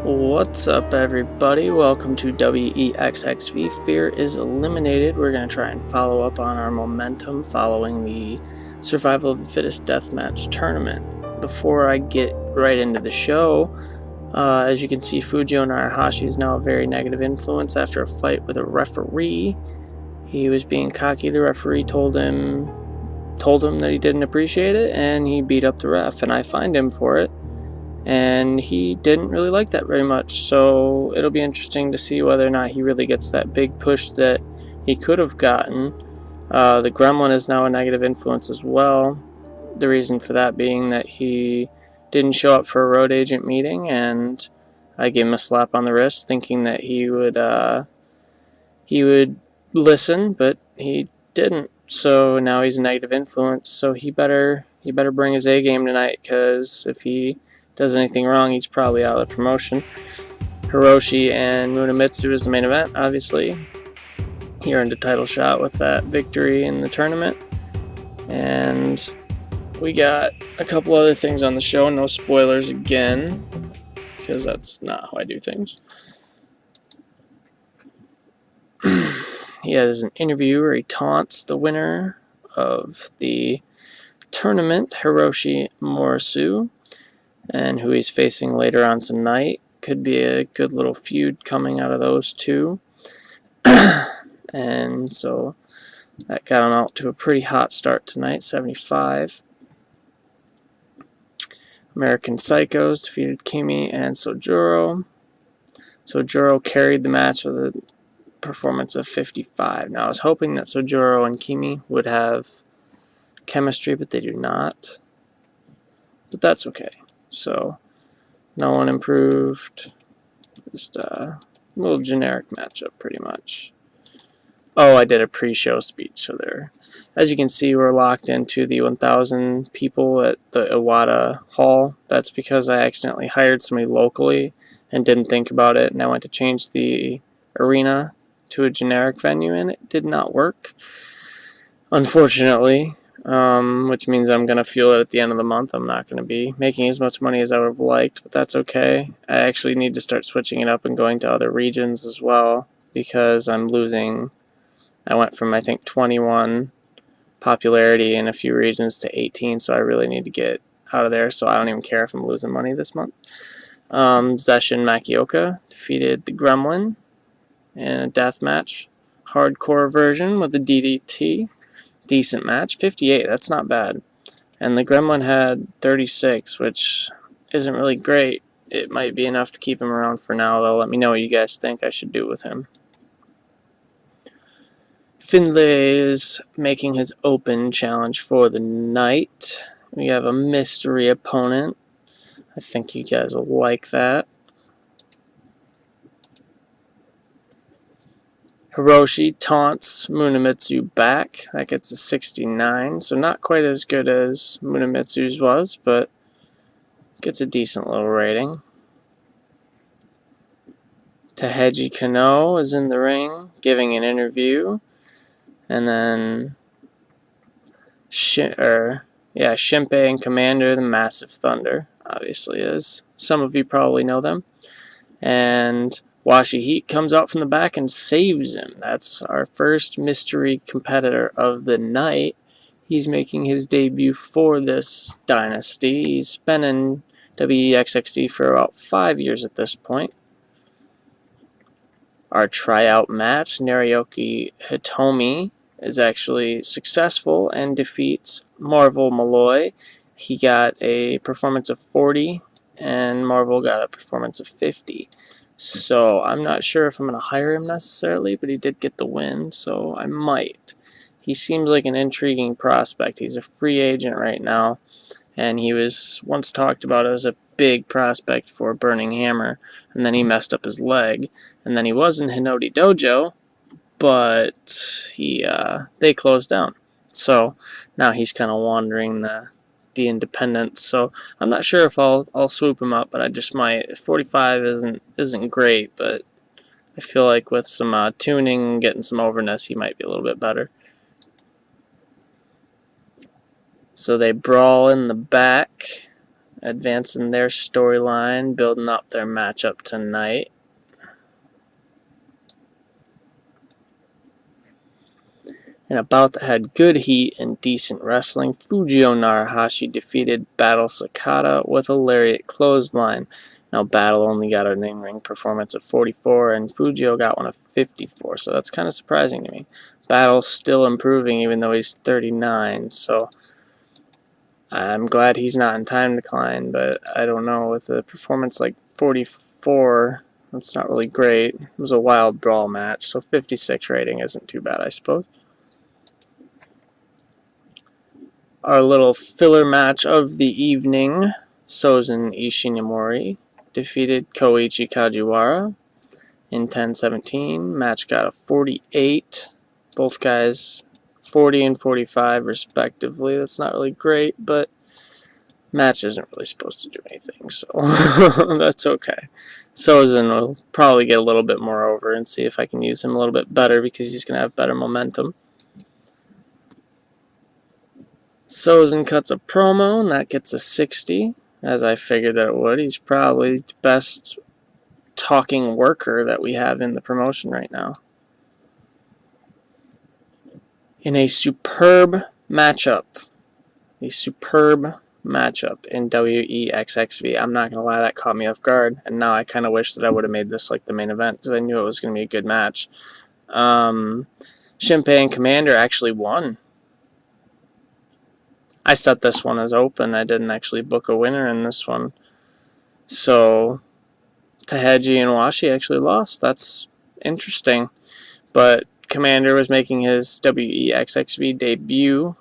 What's up, everybody? Welcome to WEXXV. Fear is eliminated. We're going to try and follow up on our momentum following the Survival of the Fittest Deathmatch tournament. Before I get right into the show, as you can see, Fujio Narahashi is now a very negative influence after a fight with a referee. He was being cocky. The referee told him that he didn't appreciate it, and he beat up the ref, and I fined him for it. And he didn't really like that very much, so it'll be interesting to see whether or not he really gets that big push that he could have gotten. The Gremlin is now a negative influence as well. The reason for that being that he didn't show up for a road agent meeting, and I gave him a slap on the wrist thinking that he would listen, but he didn't. So now he's a negative influence, so he better bring his A game tonight, because if he does anything wrong, he's probably out of the promotion. Hiroshi and Munamitsu is the main event, obviously. He earned a title shot with that victory in the tournament. And we got a couple other things on the show. No spoilers again, because that's not how I do things. He has an interview where he taunts the winner of the tournament, Hiroshi Morisu, and who he's facing later on tonight. Could be a good little feud coming out of those two. And so that got him out to a pretty hot start tonight, 75. American Psychos defeated Kimi and Sojuro. Sojuro carried the match with a performance of 55. Now, I was hoping that Sojuro and Kimi would have chemistry, but they do not. But that's okay. So, no one improved. Just a little generic matchup, pretty much. Oh, I did a pre-show speech, so there. As you can see, we're locked into the 1,000 people at the Iwata Hall. That's because I accidentally hired somebody locally and didn't think about it, and I went to change the arena to a generic venue, and it did not work, unfortunately. Which means I'm going to feel it at the end of the month. I'm not going to be making as much money as I would have liked, but that's okay. I actually need to start switching it up and going to other regions as well, because I'm losing. I went from, I think, 21 popularity in a few regions to 18, so I really need to get out of there, so I don't even care if I'm losing money this month. Zeshin Makioka defeated the Gremlin in a death match. Hardcore version with the DDT. Decent match. 58, that's not bad. And the Gremlin had 36, which isn't really great. It might be enough to keep him around for now, though. Let me know what you guys think I should do with him. Finlay is making his open challenge for the night. We have a mystery opponent. I think you guys will like that. Hiroshi taunts Munamitsu back. That gets a 69, so not quite as good as Munamitsu's was, but gets a decent little rating. Taheji Kano is in the ring, giving an interview. And then Shinpei and Commander, the Massive Thunder, obviously is. Some of you probably know them. And Washi Heat comes out from the back and saves him. That's our first mystery competitor of the night. He's making his debut for this dynasty. He's been in WEXXV for about 5 years at this point. Our tryout match, Narioki Hitomi, is actually successful and defeats Marvel Malloy. He got a performance of 40, and Marvel got a performance of 50. So I'm not sure if I'm going to hire him necessarily, but he did get the win, so I might. He seems like an intriguing prospect. He's a free agent right now, and he was once talked about as a big prospect for Burning Hammer, and then he messed up his leg, and then he was in Hinodi Dojo, but they closed down. So now he's kind of wandering the independents. So I'm not sure if I'll swoop him up, but I just might. 45 isn't great, but I feel like with some tuning and getting some overness, he might be a little bit better. So they brawl in the back, advancing their storyline, building up their matchup tonight. In a bout that had good heat and decent wrestling, Fujio Narahashi defeated Battle Sakata with a lariat clothesline. Now, Battle only got an in-ring performance of 44, and Fujio got one of 54, so that's kind of surprising to me. Battle's still improving even though he's 39, so I'm glad he's not in time decline, but I don't know, with a performance like 44, that's not really great. It was a wild brawl match, so 56 rating isn't too bad, I suppose. Our little filler match of the evening, Sozan Ishinomori defeated Koichi Kajiwara in 10-17. Match got a 48. Both guys 40 and 45 respectively. That's not really great, but match isn't really supposed to do anything, so that's okay. Sozan will probably get a little bit more over and see if I can use him a little bit better because he's going to have better momentum. Sozan cuts a promo, and that gets a 60, as I figured that it would. He's probably the best talking worker that we have in the promotion right now. In a superb matchup in WEXXV. I'm not going to lie, that caught me off guard, and now I kind of wish that I would have made this like the main event, because I knew it was going to be a good match. Shinpei and Commander actually won. I set this one as open. I didn't actually book a winner in this one. So, Taheji and Washi actually lost. That's interesting. But Commander was making his WEXXV debut,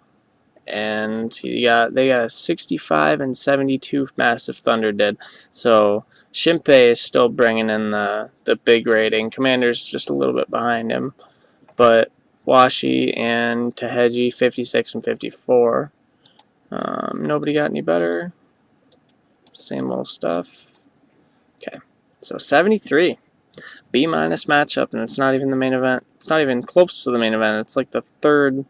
and they got a 65 and 72 Massive Thunder did. So, Shinpei is still bringing in the big rating. Commander's just a little bit behind him. But Washi and Taheji, 56 and 54. Nobody got any better. Same old stuff. Okay, so 73. B- matchup, and it's not even the main event. It's not even close to the main event. It's like the third.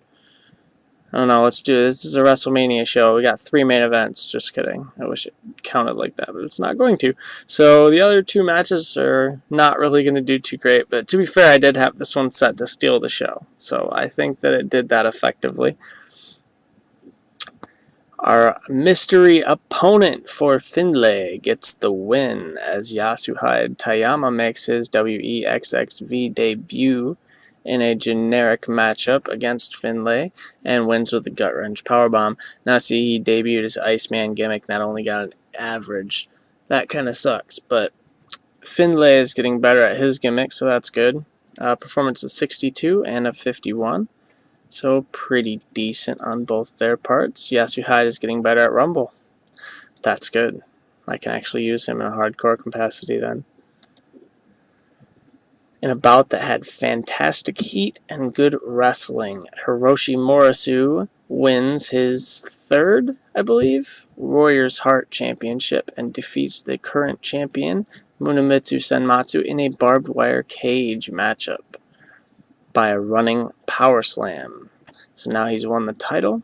I don't know, let's do this. This is a WrestleMania show. We got 3 main events. Just kidding. I wish it counted like that, but it's not going to. So the other 2 matches are not really going to do too great, but to be fair, I did have this one set to steal the show. So I think that it did that effectively. Our mystery opponent for Finlay gets the win as Yasuhide Tayama makes his WEXXV debut in a generic matchup against Finlay and wins with a gut-wrench powerbomb. Now see, he debuted his Iceman gimmick, not only got an average. That kind of sucks, but Finlay is getting better at his gimmick, so that's good. Performance of 62 and a 51. So pretty decent on both their parts. Yasuhide is getting better at Rumble. That's good. I can actually use him in a hardcore capacity then. In a bout that had fantastic heat and good wrestling, Hiroshi Morisu wins his 3rd, I believe, Warriors Heart Championship and defeats the current champion, Munemitsu Senmatsu, in a barbed wire cage matchup by a running power slam. So now he's won the title.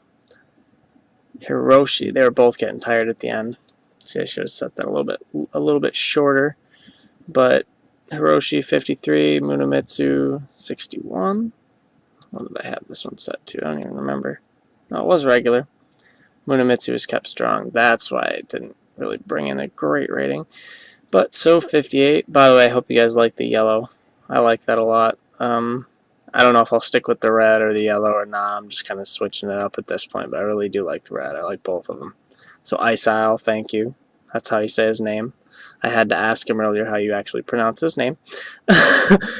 Hiroshi, they were both getting tired at the end. See, I should have set that a little bit shorter. But Hiroshi 53, Munemitsu 61. What did I have this one set to? I don't even remember. No, it was regular. Munemitsu was kept strong. That's why it didn't really bring in a great rating. But so 58. By the way, I hope you guys like the yellow. I like that a lot. I don't know if I'll stick with the red or the yellow or not. I'm just kind of switching it up at this point, but I really do like the red. I like both of them. So Ice Isle, thank you. That's how you say his name. I had to ask him earlier how you actually pronounce his name,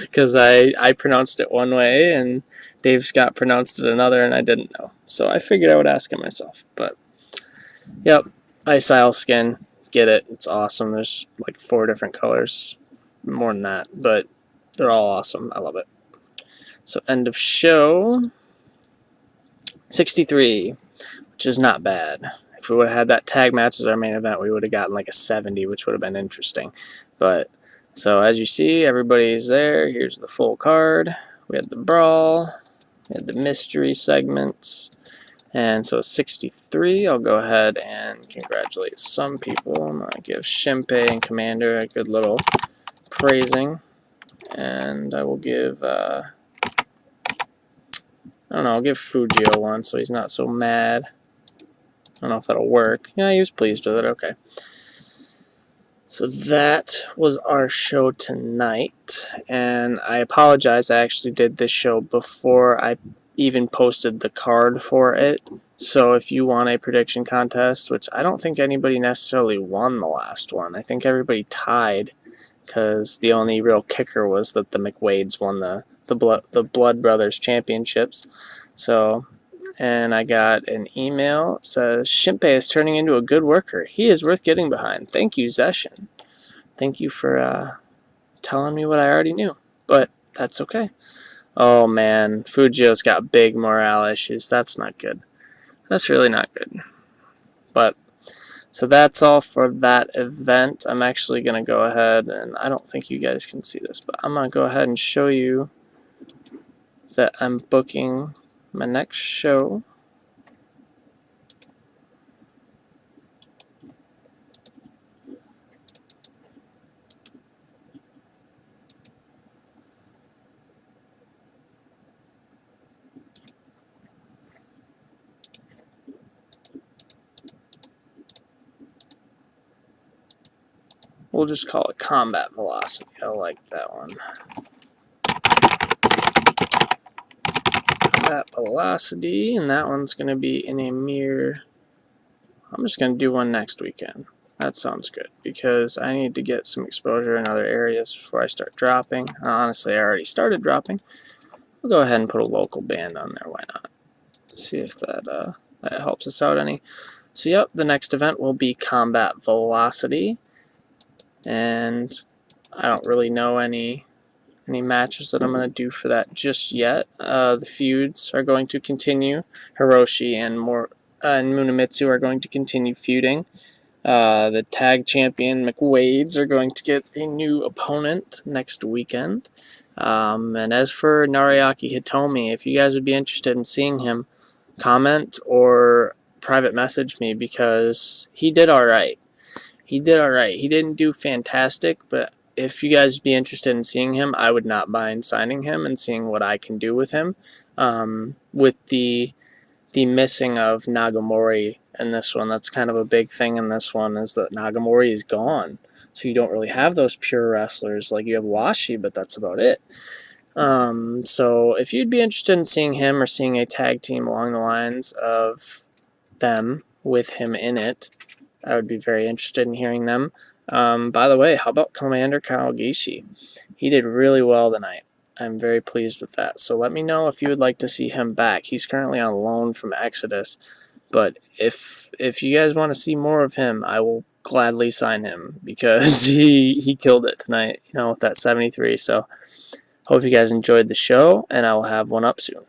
because I pronounced it one way and Dave Scott pronounced it another, and I didn't know. So I figured I would ask him myself. But yep, Ice Isle skin, get it. It's awesome. There's like 4 different colors, more than that, but they're all awesome. I love it. So end of show, 63, which is not bad. If we would have had that tag match as our main event, we would have gotten like a 70, which would have been interesting. But, so as you see, everybody's there. Here's the full card. We had the brawl. We had the mystery segments. And so 63, I'll go ahead and congratulate some people. I'm going to give Shinpei and Commander a good little praising. And I will give, I don't know, I'll give Fujio one so he's not so mad. I don't know if that'll work. Yeah, he was pleased with it. Okay. So that was our show tonight, and I apologize, I actually did this show before I even posted the card for it. So if you want a prediction contest, which I don't think anybody necessarily won the last one, I think everybody tied, because the only real kicker was that the McWades won the Blood Brothers championships. So, and I got an email. It says, Shinpei is turning into a good worker. He is worth getting behind. Thank you, Zeshin. Thank you for telling me what I already knew. But that's okay. Oh man, Fujio's got big morale issues. That's not good. That's really not good. But, so that's all for that event. I'm actually going to go ahead, and I don't think you guys can see this, but I'm going to go ahead and show you that I'm booking my next show. We'll just call it Combat Velocity. I like that one. Combat Velocity, and that one's going to be in a mere... I'm just going to do one next weekend. That sounds good, because I need to get some exposure in other areas before I start dropping. Honestly, I already started dropping. I'll go ahead and put a local band on there, why not? See if that helps us out any. So yep, the next event will be Combat Velocity, and I don't really know any matches that I'm going to do for that just yet. The feuds are going to continue. Hiroshi and Munamitsu are going to continue feuding. The tag champion McWades are going to get a new opponent next weekend. And as for Nariaki Hitomi, if you guys would be interested in seeing him, comment or private message me, because he did alright. He did alright. He didn't do fantastic, but if you guys would be interested in seeing him, I would not mind signing him and seeing what I can do with him. With the missing of Nagamori in this one, that's kind of a big thing in this one, is that Nagamori is gone. So you don't really have those pure wrestlers. Like, you have Washi, but that's about it. So if you'd be interested in seeing him or seeing a tag team along the lines of them with him in it, I would be very interested in hearing them. By the way, how about Commander Kawagishi? He did really well tonight. I'm very pleased with that. So let me know if you would like to see him back. He's currently on loan from Exodus, but if you guys want to see more of him, I will gladly sign him, because he killed it tonight, with that 73. So hope you guys enjoyed the show, and I will have one up soon.